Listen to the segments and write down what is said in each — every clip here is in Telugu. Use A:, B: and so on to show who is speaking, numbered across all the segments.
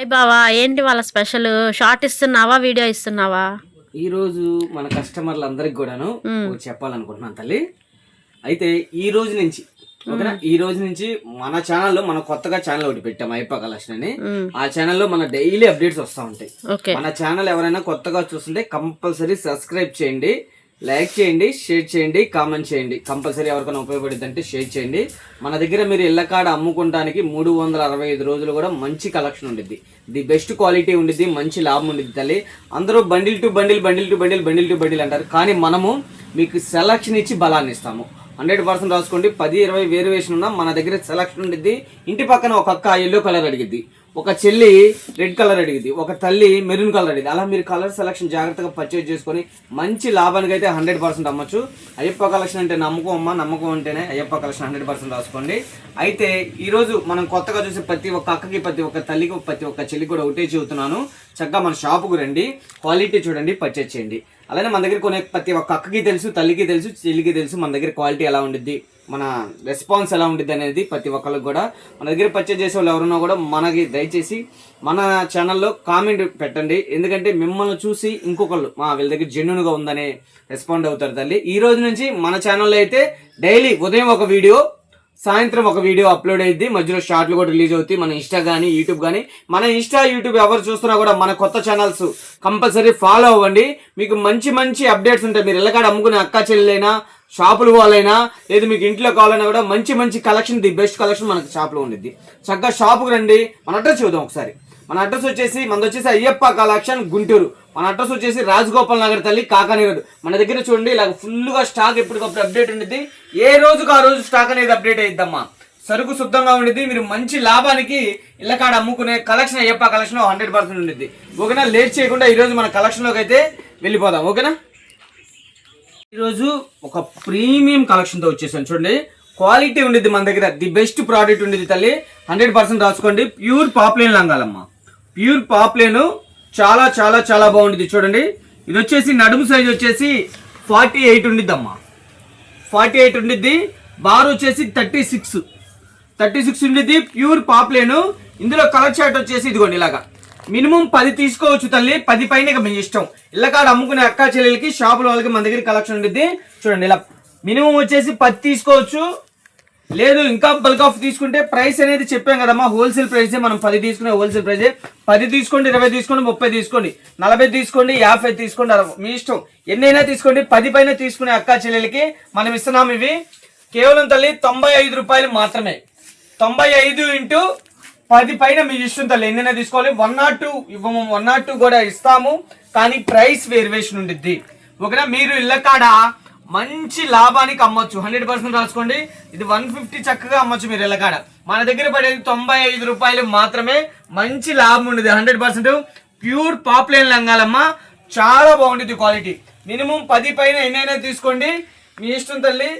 A: అయ్ బావా, ఏంటి వాళ్ళ స్పెషల్? షార్ట్ ఇస్తున్నావా, వీడియో ఇస్తున్నావా?
B: ఈ రోజు మన కస్టమర్లు అందరికి కూడాను ఒకటి చెప్పాలనుకుంటున్నాను తల్లి. అయితే ఈ రోజు నుంచి ఓకేనా, ఈ రోజు నుంచి మన ఛానల్లో మనం కొత్తగా ఛానల్ ఒకటి పెట్టాం, అయ్యప్ప కలెక్షన్ అని. ఆ ఛానల్లో మన డైలీ అప్డేట్స్ వస్తూ ఉంటాయి. మన ఛానల్ ఎవరైనా కొత్తగా చూస్తుంటే కంపల్సరీ సబ్స్క్రైబ్ చేయండి, లైక్ చేయండి, షేర్ చేయండి, కామెంట్ చేయండి. కంపల్సరీ ఎవరికైనా ఉపయోగపడింది అంటే షేర్ చేయండి. మన దగ్గర మీరు ఇళ్ళకాడ అమ్ముకుంటానికి 365 రోజులు కూడా మంచి కలెక్షన్ ఉండిద్ది, ది బెస్ట్ క్వాలిటీ ఉండిద్ది, మంచి లాభం ఉండిద్ది తల్లి. అందరూ bundle to bundle, bundle to bundle, bundle to bundle అంటారు, కానీ మనము మీకు సెలక్షన్ ఇచ్చి బలాన్ని ఇస్తాము. 100% రాసుకోండి. 10-20 వేరియేషన్ ఉన్నా మన దగ్గర సెలక్షన్ ఉండిద్ది. ఇంటి పక్కన ఒక అక్క ఎల్లో కలర్ అడిగిద్ది, ఒక చెల్లి రెడ్ కలర్ అడిగింది, ఒక తల్లి మెరూన్ కలర్ అడిగింది. అలా మీరు కలర్ సెలక్షన్ జాగ్రత్తగా పర్చేజ్ చేసుకొని మంచి లాభానికి అయితే 100% అమ్మచ్చు. అయ్యప్ప కలెక్షన్ అంటే నమ్మకం అమ్మ, నమ్మకం అంటేనే అయ్యప్ప కలెక్షన్ 100% రాసుకోండి. అయితే ఈరోజు మనం కొత్తగా చూసే ప్రతి ఒక్క అక్కకి, ప్రతి ఒక్క తల్లికి, ప్రతి ఒక్క చెల్లికి కూడా ఒకటే చెబుతున్నాను, చక్కగా మన షాపుకు రండి, క్వాలిటీ చూడండి, పర్చేజ్ చేయండి. అలానే మన దగ్గర కొనే ప్రతి ఒక్క అక్కకి తెలుసు, తల్లికి తెలుసు, చెల్లికి తెలుసు మన దగ్గర క్వాలిటీ ఎలా ఉండిద్ది, మన రెస్పాన్స్ ఎలా ఉండిద్ది అనేది ప్రతి ఒక్కరికి కూడా. మన దగ్గర పర్చేజ్ చేసే వాళ్ళు ఎవరున్నా కూడా మనకి దయచేసి మన ఛానల్లో కామెంట్ పెట్టండి. ఎందుకంటే మిమ్మల్ని చూసి ఇంకొకళ్ళు వీళ్ళ దగ్గర జెన్యున్గా ఉందనే రెస్పాండ్ అవుతారు తల్లి. ఈ రోజు నుంచి మన ఛానల్లో అయితే డైలీ ఉదయం ఒక వీడియో, సాయంత్రం ఒక వీడియో అప్లోడ్ అయ్యింది, మధ్యలో షార్ట్లు కూడా రిలీజ్ అవుతాయి. మన ఇన్స్టా కానీ యూట్యూబ్ కానీ, మన ఇన్స్టా యూట్యూబ్ ఎవరు చూస్తున్నా కూడా మన కొత్త ఛానల్స్ కంపల్సరీ ఫాలో అవ్వండి. మీకు మంచి మంచి అప్డేట్స్ ఉంటాయి. మీరు ఇళ్ళకాడ అమ్ముకునే అక్క చెల్లెలైనా, షాపులు వాళ్ళైనా, లేదు మీకు ఇంట్లో కావాలన్నా కూడా మంచి మంచి కలెక్షన్, ది బెస్ట్ కలెక్షన్ మనకు షాప్లో ఉండిద్ది. చక్కగా షాపుకు రండి. మన అడ్రస్ చూద్దాం ఒకసారి. మన అడ్రస్ వచ్చేసి అయ్యప్ప కలెక్షన్ గుంటూరు. మన అడ్రస్ వచ్చేసి రాజగోపాల్ నగర్ తల్లి, కాకాని రోడ్. మన దగ్గర చూడండి ఇలా ఫుల్గా స్టాక్ ఎప్పటికప్పుడు అప్డేట్ ఉండిద్ది. ఏ రోజుకు ఆ రోజు స్టాక్ అనేది అప్డేట్ అయిద్దమ్మా. సరుకు శుద్ధంగా ఉండిద్ది. మీరు మంచి లాభానికి ఇళ్ళకాడ అమ్ముకునే కలెక్షన్ అయ్యప్ప కలెక్షన్ 100% ఉండిద్ది. ఓకేనా, లేట్ చేయకుండా ఈరోజు మన కలెక్షన్లోకి అయితే వెళ్ళిపోదాం. ఓకేనా, ఈరోజు ఒక ప్రీమియం కలెక్షన్తో వచ్చేసాను. చూడండి, క్వాలిటీ ఉండిద్ది మన దగ్గర, ది బెస్ట్ ప్రోడక్ట్ ఉండిద్ది తల్లి. 100% రాసుకోండి. ప్యూర్ పాప్లైన్ లంగాలమ్మా, ప్యూర్ పాప్లైన్, చాలా చాలా చాలా బాగుంటుంది. చూడండి, ఇది వచ్చేసి నడుము సైజ్ వచ్చేసి 48 ఉండిద్దమ్మా, 48 ఉండిద్ది. బార్ వచ్చేసి 36 ఉండిద్ది. Pure poplin. ఇందులో కలర్ చార్ట్ వచ్చేసి ఇదిగోండి ఇలాగా మినిమం 10 తీసుకోవచ్చు తల్లి, 10 పైన ఇక మీ ఇష్టం. ఇళ్ళకాడ అమ్ముకునే అక్క చెల్లెలకి, షాపుల వాళ్ళకి మన దగ్గర కలెక్షన్ ఉండిద్ది. చూడండి, ఇలా మినిమం వచ్చేసి 10 తీసుకోవచ్చు. లేదు ఇంకా బల్క్ ఆఫ్ తీసుకుంటే ప్రైస్ అనేది చెప్పాం కదమ్మా, హోల్సేల్ ప్రైసే. మనం 10 తీసుకునే హోల్సేల్ ప్రైసే. 10 తీసుకోండి, 20 తీసుకోండి, 30 తీసుకోండి, 40 తీసుకోండి, 50 తీసుకోండి, మీ ఇష్టం, ఎన్నైనా తీసుకోండి. 10 పైన తీసుకునే అక్క చెల్లెలకి మనం ఇస్తున్నాం ఇవి కేవలం తల్లి 95 రూపాయలు మాత్రమే. 95 ఇంటూ 10 పైన మీ ఇష్టం తల్లి, ఎన్నైనా తీసుకోవాలి. 102 ఇవ్వము, 102 కూడా ఇస్తాము, కానీ ప్రైస్ వేరియేషన్ ఉండిద్ది. ఓకేనా, మీరు ఇళ్ళకాడ మంచి లాభానికి అమ్మొచ్చు. 100% రాసుకోండి. ఇది 150 చక్కగా అమ్మొచ్చు మీరు ఇళ్ళకాడ. మన దగ్గర పడేది 95 రూపాయలు మాత్రమే. మంచి లాభం ఉండేది. 100% ప్యూర్ పాప్లైన్ లంగాలమ్మ, చాలా బాగుండేది క్వాలిటీ. మినిమం 10 పైన ఎన్నైనా తీసుకోండి, మీ ఇష్టం తల్లి.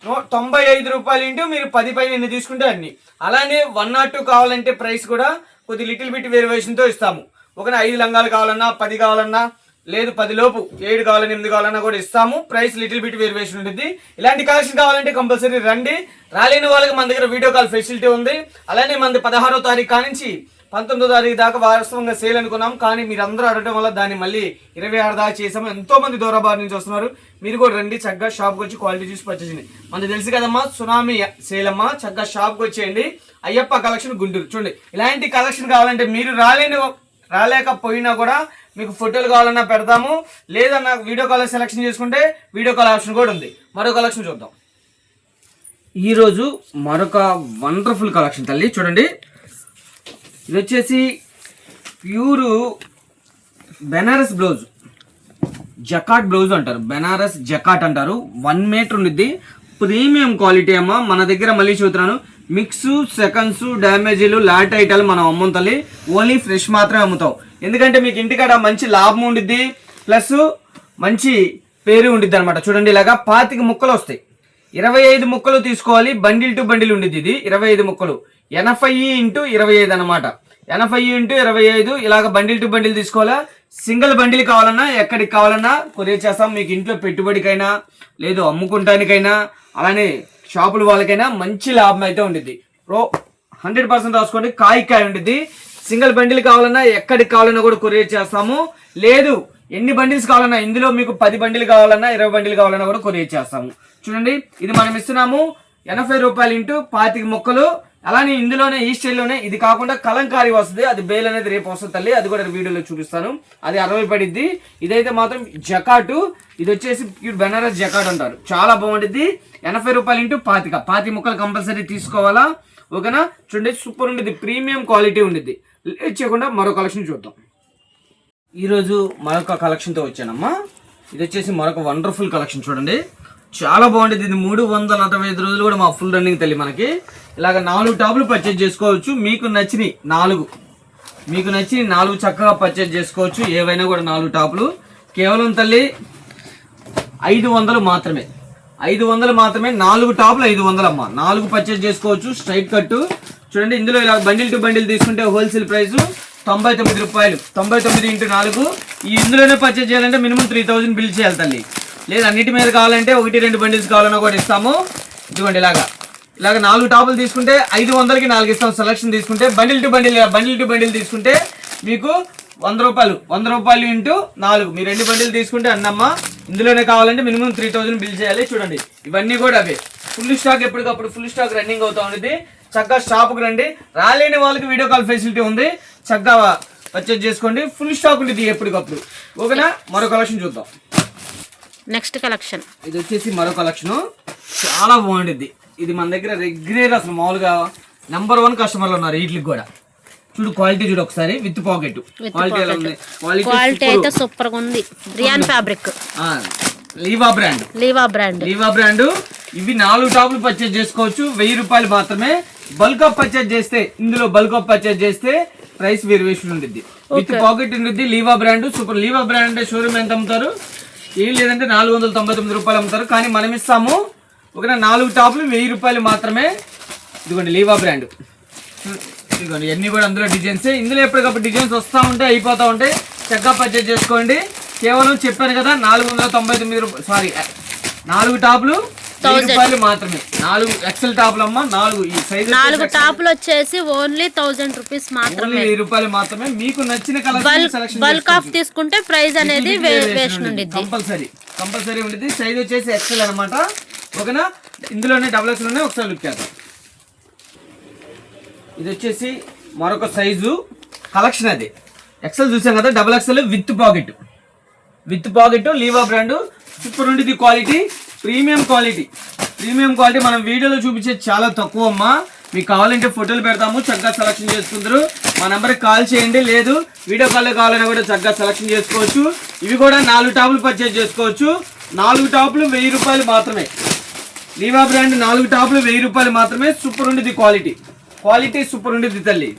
B: 95 రూపాయలు ఇంటూ మీరు 10 పైన ఎన్ని తీసుకుంటే అన్ని. అలానే 102 కావాలంటే ప్రైస్ కూడా కొద్ది లిటిల్ బిట్ వేరియేషన్తో ఇస్తాము. ఒకనా 5 లంగాలు కావాలన్నా, 10 కావాలన్నా, లేదు 10 లోపు 7 కావాలన్నా, 8 కావాలన్నా కూడా ఇస్తాము. ప్రైస్ లిటిల్ బిట్ వేరియేషన్ ఉంటుంది. ఇలాంటి కలెక్షన్ కావాలంటే కంపల్సరీ రండి. రాలేని వాళ్ళకి మన దగ్గర వీడియో కాల్ ఫెసిలిటీ ఉంది. అలానే మనది 16వ తారీఖు కానించి 19వ తారీఖు దాకా వాస్తవంగా సేల్ అనుకున్నాం, కానీ మీరు అందరూ అడగడం వల్ల దాన్ని మళ్ళీ 26 దాకా చేసాము. ఎంతో మంది దూరబారి నుంచి వస్తున్నారు. మీరు కూడా రండి, చక్కగా షాప్కి వచ్చి క్వాలిటీ చూసి పర్చేస్ చేయండి. మనకు తెలుసు కదమ్మా, సునామీ సేల్ అమ్మా. చక్కగా షాప్కి వచ్చేయండి. అయ్యప్ప కలెక్షన్ గుంటూరు. చూడండి, ఇలాంటి కలెక్షన్ కావాలంటే మీరు రాలేకపోయినా కూడా మీకు ఫోటోలు కావాలన్నా పెడతాము, లేదన్నా వీడియో కాల్ సెలెక్షన్ చేసుకుంటే వీడియో కాల్ ఆప్షన్ కూడా ఉంది. మరో కలెక్షన్ చూద్దాం. ఈరోజు మరొక వండర్ఫుల్ కలెక్షన్ తల్లి. చూడండి, ఇది వచ్చేసి pure Banaras blouse, jacquard blouse అంటారు, బెనారస్ జకాట్ అంటారు. 1 మీటర్ ఉండిద్ది. ప్రీమియం క్వాలిటీ అమ్మ. మన దగ్గర మళ్ళీ చూస్తున్నాను, మిక్స్, సెకండ్స్, డ్యామేజీలు, లాట్ ఐటాలు మనం అమ్మం తల్లి. ఓన్లీ ఫ్రెష్ మాత్రమే అమ్ముతాం. ఎందుకంటే మీకు ఇంటికాడ మంచి లాభం ఉండిద్ది, ప్లస్ మంచి పేరు ఉండిద్ది అనమాట. చూడండి, ఇలాగా 25 ముక్కలు వస్తాయి. 25 ముక్కలు తీసుకోవాలి. బండిల్ టు బండిల్ ఉండిద్ది. ఇది 25 ముక్కలు, 80 ఇంటూ 25 అనమాట. 80 ఇంటూ 25 ఇలాగ బండిల్ టు బండిల్ తీసుకోవాలా. సింగిల్ బండిల్ కావాలన్నా, ఎక్కడికి కావాలన్నా కొరియర్ చేస్తాం. మీకు ఇంట్లో పెట్టుబడికైనా, లేదు అమ్ముకుంటానికైనా, అలానే షాపుల వాళ్ళకైనా మంచి లాభం అయితే ఉండిద్ది. 100% రాసుకోండి. కాయ ఉండిద్ది. సింగిల్ బండిల్ కావాలన్నా ఎక్కడికి కావాలన్నా కూడా కొరియర్ చేస్తాము. లేదు ఎన్ని బండిల్స్ కావాలన్నా, ఇందులో మీకు 10 బండిలు కావాలన్నా 20 బండిలు కావాలన్నా కూడా కొరియర్ చేస్తాము. చూడండి ఇది మనం ఇస్తున్నాము 80 రూపాయలు ఇంటూ 25 ముక్కలు. అలానే ఇందులోనే ఈ స్టైల్లోనే ఇది కాకుండా కలంకారీ వస్తుంది, అది బేల్ అనేది రేపు వస్తుంది తల్లి, అది కూడా వీడియోలో చూపిస్తాను. అది 60 పడిద్ది. ఇదైతే మాత్రం జకాటు, ఇది వచ్చేసి ప్యూర్ బెనారస్ జకాట్ అంటారు, చాలా బాగుంటుంది. 80 రూపాయలు ఇంటూ 25 ముక్కలు కంపల్సరీ తీసుకోవాలా. ఓకేనా, చూడండి సూపర్ ఉంటుంది, ప్రీమియం క్వాలిటీ ఉండిద్ది. లేట్ చేయకుండా మరో కలెక్షన్ చూద్దాం. ఈరోజు మరొక కలెక్షన్తో వచ్చానమ్మా. ఇది వచ్చేసి మరొక వండర్ఫుల్ కలెక్షన్ చూడండి, చాలా బాగుంటుంది. ఇది 365 రోజులు కూడా మా ఫుల్ రన్నింగ్ తల్లి. మనకి ఇలాగ 4 టాపులు పర్చేజ్ చేసుకోవచ్చు. మీకు నచ్చిన 4 చక్కగా పర్చేజ్ చేసుకోవచ్చు. ఏవైనా కూడా 4 టాపులు కేవలం తల్లి 500 మాత్రమే. 500 మాత్రమే, 4 టాపులు 500 అమ్మా. 4 పర్చేజ్ చేసుకోవచ్చు. స్ట్రైట్ కట్టు చూడండి. ఇందులో ఇలా బండిల్ టు బండిల్ తీసుకుంటే హోల్సేల్ ప్రైస్ 99 రూపాయలు. 99 ఇంటూ 4. ఈ ఇందులోనే పర్చేజ్ చేయాలంటే మినిమం 3000 బిల్ చేయాలి తల్లి. లేదు అన్నిటి మీద కావాలంటే 1-2 బండిల్స్ కావాలన్నా కూడా ఇస్తాము. ఇదిగోండి ఇలాగ 4 టాపులు తీసుకుంటే 500కి 4 ఇస్తాం. సెలక్షన్ తీసుకుంటే బండిల్ టు బండిల్ తీసుకుంటే మీకు 100 రూపాయలు ఇంటూ 4. మీరు 2 బండిలు తీసుకుంటే అన్నమ్మ. ఇందులోనే కావాలంటే మినిమం 3000 బిల్ చేయాలి. చూడండి ఇవన్నీ కూడా అవే. ఫుల్ స్టాక్ ఎప్పటికప్పుడు ఫుల్ స్టాక్ రన్నింగ్ అవుతా ఉండేది. చక్కగా షాప్కి రండి. రాలేని వాళ్ళకి వీడియో కాల్ ఫెసిలిటీ ఉంది, చక్కగా పర్చేజ్ చేసుకోండి. ఫుల్ స్టాక్ ఉండేది ఎప్పటికప్పుడు. ఓకేనా, మరో కలెక్షన్ చూద్దాం.
A: నెక్స్ట్ కలెక్షన్
B: ఇది వచ్చేసి మరో కలెక్షన్, చాలా బాగుంటుంది. ఇది మన దగ్గర రెగ్యులర్ అసలు మామూలుగా నెంబర్ 1 కస్టమర్లు ఉన్నారు వీటికి కూడా. చూడు క్వాలిటీ చూడు ఒకసారి, విత్ పాకెట్ క్వాలిటీ ఎలా ఉంది.
A: క్వాలిటీ అయితే సూపర్ గా ఉంది. Rayon fabric,
B: Liva brand. ఇవి 4 టాపులు పర్చేజ్ చేసుకోవచ్చు. 1000 రూపాయలు మాత్రమే. బల్క్ ఆఫ్ పర్చేజ్ చేస్తే, ఇందులో బల్క్ ఆఫ్ పర్చేజ్ చేస్తే ప్రైస్ వేరియేషన్ ఉంటుంది. విత్ పాకెట్ ఉంటుంది. లీవా బ్రాండ్ సూపర్. లీవా బ్రాండ్ షోరూమ్ ఎంత అమ్ముతారు? ఏం లేదంటే 499 రూపాయలు అమ్ముతారు. కానీ మనం ఇస్తాము ఒక 4 టాపులు 1000 రూపాయలు మాత్రమే. ఇదిగోండి లీవా బ్రాండ్. ఇదిగోండి ఇవన్నీ కూడా అందులో డిజైన్స్. ఇందులో ఎప్పటికప్పుడు డిజైన్స్ వస్తూ ఉంటాయి, అయిపోతూ ఉంటాయి. చక్కగా పర్చేజ్ చేసుకోండి. కేవలం చెప్పాను కదా 499 రూపాయలు, సారీ 4 టాపులు 1000 రూపాయలు మాత్రమే. 4 ఎక్సెల్ టాపులు అమ్మ. 4 ఈ సైజ్
A: 4 టాపులు వచ్చేసి ఓన్లీ 1000 రూపీస్ మాత్రమే.
B: 1000 రూపాయలు మాత్రమే. మీకు నచ్చిన కలర్ సెలక్షన్
A: బల్క్ ఆఫ్ తీసుకుంటే ప్రైస్ అనేది వేరియేషన్ ఉంటుంది.
B: కంపల్సరీ ఉంటుంది. సైజ్ వచ్చేసి ఎక్సెల్ అన్నమాట. ఓకేనా, ఇందులోనే XXL లోనే ఒకసారి లుక్ చేద్దాం. ఇది వచ్చేసి మరొక సైజు కలెక్షన్. అది ఎక్సెల్ చూసాం కదా, XXL with pocket Liva brand. Super ఉంటుంది క్వాలిటీ, ప్రీమియం క్వాలిటీ. మనం వీడియోలో చూపించే చాలా తక్కువ అమ్మా. మీకు కావాలంటే ఫోటోలు పెడతాము, చక్కగా సెలక్షన్ చేసుకుంటారు. మా నెంబర్కి కాల్ చేయండి, లేదు వీడియో కాల్లో కావాలన్నా కూడా చక్కగా సెలక్షన్ చేసుకోవచ్చు. ఇవి కూడా 4 టాపులు పర్చేజ్ చేసుకోవచ్చు. 4 టాపులు 1000 రూపాయలు మాత్రమే. లీవా బ్రాండ్ 4 టాపులు 1000 రూపాయలు మాత్రమే. సూపర్ ఉంటుంది క్వాలిటీ సూపర్ ఉంటుంది తల్లి,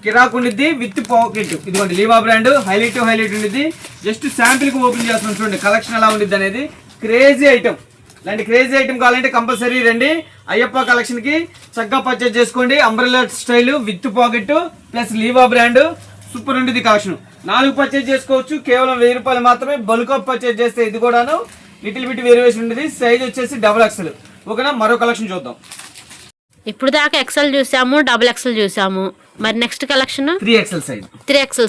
B: కిరాక్ ఉండిద్ది విత్ పాకెట్. ఇదిగోండి లీవా బ్రాండ్ హైలైట్ ఉండిద్ది. జస్ట్ శాంపిల్ కి ఓపెన్ చేస్తున్నాం చూడండి కలెక్షన్ ఎలా ఉండిద్ది అనేది. Crazy item. ఇలాంటి క్రేజీ ఐటమ్ కావాలంటే కంపల్సరీ రండి అయ్యప్ప కలెక్షన్ కి. చక్కగా పర్చేజ్ చేసుకోండి. Umbrella style with pocket plus Liva brand. Super ఉంటుంది కలెక్షన్. 4 పర్చేజ్ చేసుకోవచ్చు. కేవలం 1000 రూపాయలు మాత్రమే. బల్క్ ఆఫ్ పర్చేజ్ చేస్తే ఇది కూడాను లిటిల్ బిట్ వేరియేషన్ ఉంటుంది. సైజ్ వచ్చేసి XXL. ఓకేనా, మరో కలెక్షన్ చూద్దాం.
A: ఇప్పుడు దాకా ఎక్సెల్ చూసాము, XXL చూసాము. మరి next collection
B: 3XL size. 3XL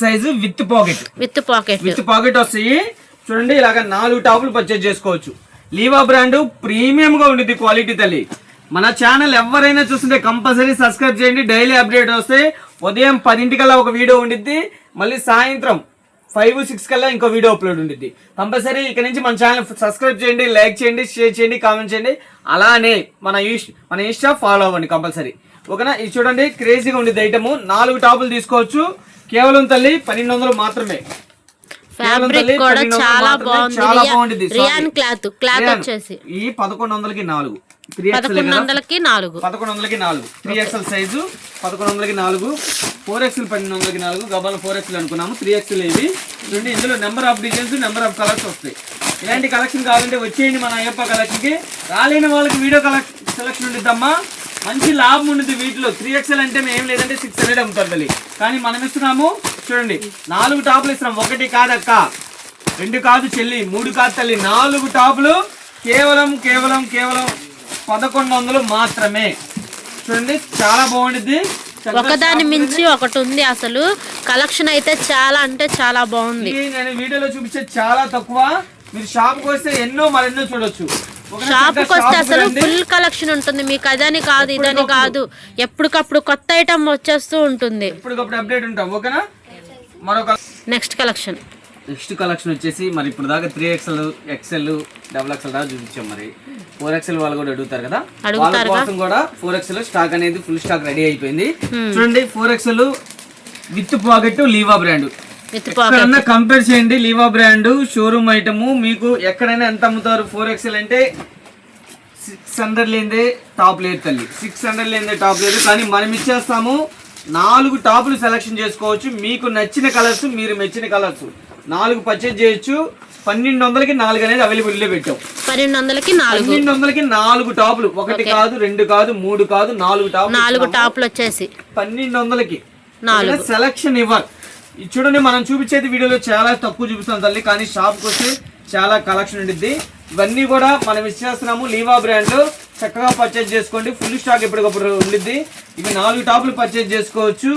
B: size with pocket వస్తాయి. చూడండి ఇలాగ 4 టాపులు పర్చేజ్ చేసుకోవచ్చు. లీవా బ్రాండ్ ప్రీమియం గా ఉండేది క్వాలిటీ తల్లి. మన ఛానల్ ఎవరైనా చూస్తుంటే కంపల్సరీ సబ్స్క్రైబ్ చేయండి. డైలీ అప్డేట్ వస్తే ఉదయం 10 ఒక వీడియో ఉండిద్ది. మళ్ళీ సాయంత్రం 5-6 కల్లా ఇంకో వీడియో అప్లోడ్ ఉంటుంది. కంపల్సరీ ఇక్కడ నుంచి మన ఛానల్ సబ్స్క్రైబ్ చేయండి, లైక్ చేయండి, షేర్ చేయండి, కామెంట్ చేయండి. అలానే మన ఇన్స్టా ఫాలో అవ్వండి కంపల్సరీ. ఓకేనా, ఇది చూడండి క్రేజీగా ఉండేది ఐటమ్. 4 టాపులు తీసుకోవచ్చు. కేవలం తల్లి 1200 మాత్రమే.
A: ఫ్యాబ్రిక్ కూడా చాలా బాగుంది. రియాన్ క్లాత్ వచ్చేసి
B: ఈ 1100కి 4.
A: 1100కి 4.
B: 3XL size 1100కి 4. 4XL 1200కి 4. గబాల 4XL అనుకున్నాము. 3XL ఇవి చూడండి. ఇందులో number of designs, number of colours వస్తాయి. ఇలాంటి కలెక్షన్ కావాలంటే వచ్చేయండి మన అయ్యప్ప కలెక్షన్ కి. రాలేని వాళ్ళకి వీడియో సెలక్షన్ ఉండిద్దమ్మా. మంచి లాభం ఉంటుంది వీటిలో. 3XL అంటే ఏం లేదంటే 600 అమ్ముతుంది. కానీ మనం ఇస్తున్నాము చూడండి 4 టాపులు ఇస్తున్నాం. 1 కాదక్క, 2 కాదు చెల్లి, 3 కాదు తల్లి, 4 టాపులు కేవలం 1100 మాత్రమే. చూడండి చాలా బాగుంటుంది.
A: ఒకదాని మించి ఒకటి ఉంది. అసలు కలెక్షన్ అయితే చాలా అంటే చాలా బాగుంది.
B: నేను వీడియోలో చూపించే చాలా తక్కువ, మీరు షాప్ కి వస్తే మరెన్నో చూడొచ్చు.
A: షాప్ కి వస్తే అసలు ఫుల్ కలెక్షన్ ఉంటుంది మీకు. అదని కాదు ఇదని కాదు, ఎప్పటికప్పుడు కొత్త ఐటమ్ వచ్చేస్తూ ఉంటుంది.
B: ఎప్పటికప్పుడు అప్డేట్ ఉంటాం. ఓకేనా. మరొక
A: నెక్స్ట్ కలెక్షన్
B: వచ్చేసి మరి ఇప్పుడు దాకా 3XL, XL, XXL దాకా చూపించాం. మరి 4XL వాళ్ళు కూడా అడుగుతారు కదా, వాళ్ళ కోసం కూడా 4XL స్టాక్ అనేది ఫుల్ స్టాక్ రెడీ అయిపోయింది. చూడండి 4XL with pocket Liva brand. ఎక్కడన్నా కంపేర్ చేయండి, లీవా బ్రాండ్ షోరూమ్ ఐటమ్. మీకు ఎక్కడైనా ఎంత అమ్ముతారు? 4XL అంటే 600 లేదే టాప్ లేదు తల్లి, 600 లేదే టాప్ లేదు. కానీ మనం ఇచ్చేస్తాము 4 టాపులు సెలెక్షన్ చేసుకోవచ్చు. మీకు నచ్చిన కలర్స్, మీరు మెచ్చిన కలర్స్ 4 పర్చేజ్ చేయొచ్చు. 1200కి 4 అనేది అవైలబుల్ లో పెట్టాం.
A: 1200కి
B: 4 టాపులు, 1 కాదు 2 కాదు 3 కాదు 4
A: టాపులు వచ్చేసి
B: 1200కి సెలెక్షన్ ఇవ్వరు. చూడండి మనం చూపించేది వీడియోలో చాలా తక్కువ చూపిస్తాం తల్లి, కానీ షాప్కి వస్తే చాలా కలెక్షన్ ఉంటుంది. ఇవన్నీ కూడా మనం ఇచ్చేస్తున్నాము లీవా బ్రాండ్. చక్కగా పర్చేజ్ చేసుకోండి, ఫుల్ స్టాక్ ఎప్పటికప్పుడు ఉండిద్ది. ఇవి 4 టాపులు పర్చేజ్ చేసుకోవచ్చు.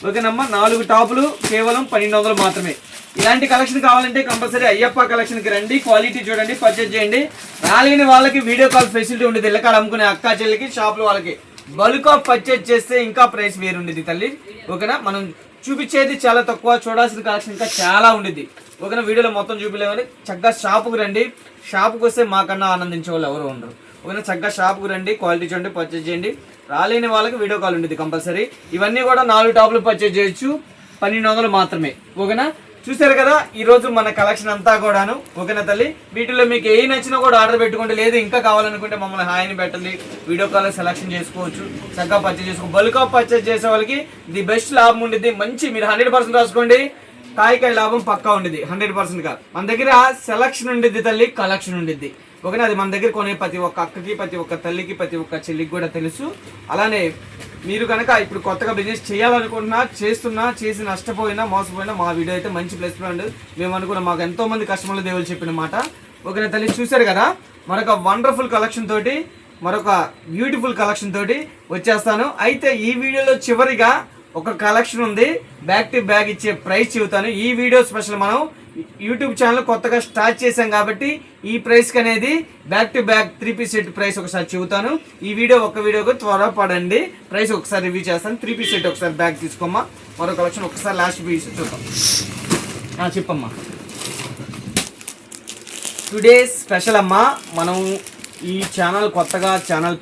B: ఓకేనమ్మా, 4 టాపులు కేవలం 1200 మాత్రమే. ఇలాంటి కలెక్షన్ కావాలంటే కంపల్సరీ అయ్యప్ప కలెక్షన్కి రండి, క్వాలిటీ చూడండి, పర్చేజ్ చేయండి. రాలేని వాళ్ళకి వీడియో కాల్ ఫెసిలిటీ ఉండేది. ఇళ్ళకాడ అమ్ముకునే అక్కా చెల్లికి, షాపుల వాళ్ళకి బల్క్ ఆఫ్ పర్చేజ్ చేస్తే ఇంకా ప్రైస్ వేరు ఉండేది తల్లి. ఓకేనా. మనం చూపించేది చాలా తక్కువ, చూడాల్సిన కలెక్షన్ ఇంకా చాలా ఉండిద్ది. ఓకేనా. వీడియోలో మొత్తం చూపించలేమని చక్కగా షాపుకు రండి. షాపుకి వస్తే మాకన్నా ఆనందించే వాళ్ళు ఎవరు ఉండరు. ఓకేనా. చక్కగా షాపుకు రండి, క్వాలిటీ చూడండి, పర్చేజ్ చేయండి. రాలేని వాళ్ళకి వీడియో కాల్ ఉండేది కంపల్సరీ. ఇవన్నీ కూడా 4 టాపులు పర్చేజ్ చేయొచ్చు, 1200 మాత్రమే. ఓకేనా. చూసారు కదా ఈ రోజు మన కలెక్షన్ అంతా కూడాను. ఓకేనా తల్లి. వీటిలో మీకు ఏ నచ్చినా కూడా ఆర్డర్ పెట్టుకోండి, లేదు ఇంకా కావాలనుకుంటే మమ్మల్ని హాయిని పెట్టండి, వీడియో కాల్ సెలెక్షన్ చేసుకోవచ్చు, చక్కగా పర్చేజ్ చేసుకోవచ్చు. బల్క్ ఆఫ్ పర్చేజ్ చేసే వాళ్ళకి ది బెస్ట్ లాభం ఉండేది. మంచి మీరు 100% రాసుకోండి, కాయ లాభం పక్కా ఉండేది 100% గా. మన దగ్గర సెలక్షన్ ఉండిద్ది తల్లి, కలెక్షన్ ఉండిద్ది. ఓకేనా. అది మన దగ్గర కొనే ప్రతి ఒక్క అక్కకి, ప్రతి ఒక్క తల్లికి, ప్రతి ఒక్క చెల్లికి కూడా తెలుసు. అలానే మీరు కనుక ఇప్పుడు కొత్తగా బిజినెస్ చేయాలనుకుంటున్నా, చేసి నష్టపోయినా, మోసపోయినా మా వీడియో అయితే మంచి ప్లస్ పాయింట్. మేము అనుకున్నాం, మాకు ఎంతో మంది కస్టమర్లు దేవుళ్ళు చెప్పిన మాట. ఓకేనా తల్లి. చూసారు కదా మరొక వండర్ఫుల్ కలెక్షన్ తోటి, మరొక బ్యూటిఫుల్ కలెక్షన్ తోటి వచ్చేస్తాను. అయితే ఈ వీడియోలో చివరిగా ఒక కలెక్షన్ ఉంది, బ్యాక్ టు బ్యాగ్ ఇచ్చే ప్రైస్ చెబుతాను. ఈ వీడియో స్పెషల్, మనం యూట్యూబ్ ఛానల్ కొత్తగా స్టార్ట్ చేసాం కాబట్టి ఈ ప్రైస్ అనేది back to back 3 piece set price ఒకసారి చెబుతాను. ఈ వీడియో ఒక వీడియోకి త్వరగా పడండి, ప్రైస్ ఒకసారి రివ్యూ చేస్తాను. 3 పీస్ సెట్ ఒకసారి బ్యాగ్ తీసుకోమ్మా. మరో కలెక్షన్ ఒకసారి లాస్ట్ పీస్ చూద్దాం. చెప్పమ్మా. టుడే స్పెషల్ అమ్మా, మనం ఈ ఛానల్ కొత్తగా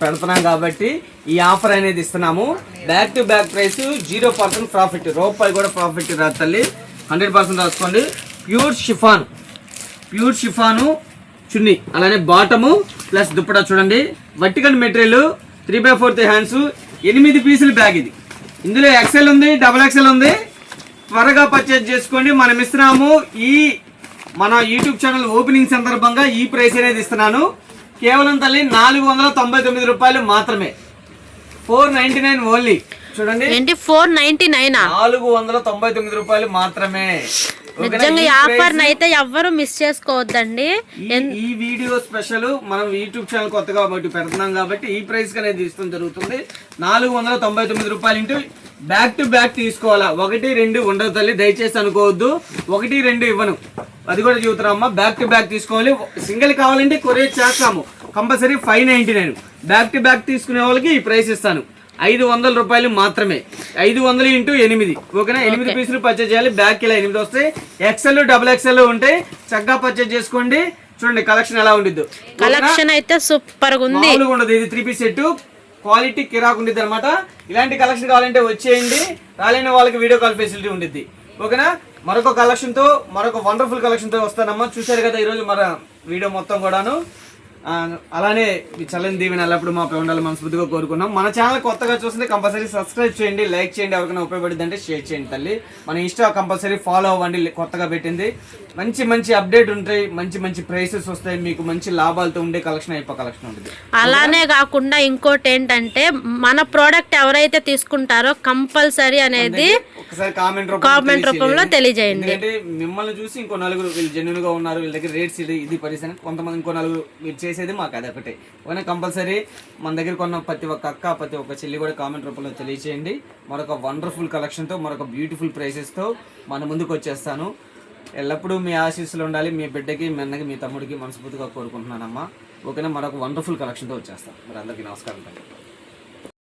B: పెడుతున్నాం కాబట్టి ఈ ఆఫర్ అనేది ఇస్తున్నాము. Back to back price 0% profit, రూపాయి కూడా ప్రాఫిట్ రాదు తల్లి, 100% రాసుకోండి. ప్యూర్ షిఫాను చున్నీ, అలానే బాటము ప్లస్ దుప్పటా. చూడండి వర్టికల్ మెటీరియల్, 3/4 హ్యాండ్స్, 8 పీసులు బ్యాగ్. ఇది ఇందులో XL ఉంది, XXL ఉంది. త్వరగా పర్చేజ్ చేసుకోండి. మనం ఇస్తున్నాము ఈ మన యూట్యూబ్ ఛానల్ ఓపెనింగ్ సందర్భంగా ఈ ప్రైస్ అనేది ఇస్తున్నాను. కేవలం తల్లి 499 రూపాయలు మాత్రమే, 499 ఓన్లీ. చూడండి 499 రూపాయలు మాత్రమే.
A: నిజంగా ఈ ఆఫర్ అయితే ఎవ్వరు మిస్ చేసుకోవద్దండి.
B: ఈ వీడియో స్పెషల్, మనం యూట్యూబ్ ఛానల్ కొత్తగా పెడుతున్నాం కాబట్టి ఈ ప్రైస్ అనేది ఇష్టం జరుగుతుంది. 499 రూపాయలు ఇంటూ బ్యాక్ టు బ్యాక్ తీసుకోవాలా, 1, 2 ఉండదు తల్లి, దయచేసి అనుకోవద్దు. 1, 2 ఇవ్వను, అది కూడా చెబుతున్నామమ్మా. బ్యాక్ టు బ్యాక్ తీసుకోవాలి. సింగిల్ కావాలంటే కొరియర్ చేస్తాము కంపల్సరీ 599. బ్యాక్ టు బ్యాక్ తీసుకునే వాళ్ళకి ఈ ప్రైస్ ఇస్తాను, 500 రూపాయలు మాత్రమే. 500 ఇంటూ 8. ఓకేనా. 8 పీసులు పర్చేజ్ చేయాలి. బ్యాక్ ఇలా 8 వస్తాయి. XL, XXL ఉంటాయి. చక్కగా పర్చేజ్ చేసుకోండి. చూడండి కలెక్షన్ ఎలా ఉండిద్దు.
A: కలెక్షన్ అయితే సూపర్ గా ఉంది,
B: ఉండదు. ఇది 3 పీస్ సెట్, క్వాలిటీ కిరాక్ ఉండిద్ది అనమాట. ఇలాంటి కలెక్షన్ కావాలంటే వచ్చేయండి, రాలేని వాళ్ళకి వీడియో కాల్ ఫెసిలిటీ ఉండిద్ది. ఓకేనా. మరొక కలెక్షన్ తో, మరొక వండర్ఫుల్ కలెక్షన్ తో వస్తానమ్మా. చూసారు కదా ఈరోజు మన వీడియో మొత్తం కూడాను. అలానే మీ చల్లని దీవెన ఎల్లప్పుడు మాపై ఉండాలి మనస్ఫూర్తిగా కోరుకున్నాం. మన ఛానల్ కొత్తగా చూస్తే కంపల్సరీ సబ్స్క్రైబ్ చేయండి, లైక్ చేయండి, ఎవరికైనా ఉపయోగపడింది అంటే షేర్ చేయండి తల్లి. మన ఇన్స్టా కంపల్సరీ ఫాలో అవ్వండి, కొత్తగా పెట్టింది. మంచి అప్డేట్ ఉంటాయి, మంచి ప్రైసెస్ వస్తాయి, మీకు మంచి లాభాలతో ఉండే కలెక్షన్ అయిపో కలెక్షన్ ఉంటుంది.
A: అలానే కాకుండా ఇంకోటి ఏంటంటే మన ప్రోడక్ట్ ఎవరైతే తీసుకుంటారో కంపల్సరీ అనేది
B: ఒకసారి కామెంట్
A: రూపంలో తెలియజేయండి.
B: ఎందుకంటే మిమ్మల్ని చూసి ఇంకో 4 వీళ్ళు జెన్యున్ గా ఉన్నారు, వీళ్ళ దగ్గర రేట్స్ ఇది పరిస్థితి, కొంతమంది ఇంకో 4 మీరు చేసేది మాకు అదొకటే. ఓకే, కంపల్సరీ మన దగ్గర కొన్న ప్రతి ఒక్క అక్క ప్రతి ఒక్క చెల్లి కూడా కామెంట్ రూపంలో తెలియచేయండి. మరొక వండర్ఫుల్ కలెక్షన్తో మరొక బ్యూటిఫుల్ ప్రైసెస్తో మన ముందుకు వచ్చేస్తాను. ఎల్లప్పుడూ మీ ఆశీస్సులు ఉండాలి. మీ బిడ్డకి, మీ అన్నకి, మీ తమ్ముడికి మనస్ఫూర్తిగా కోరుకుంటున్నానమ్మా. ఓకేనా, మరొక వండర్ఫుల్ కలెక్షన్తో వచ్చేస్తాను. మరి అందరికీ నమస్కారం.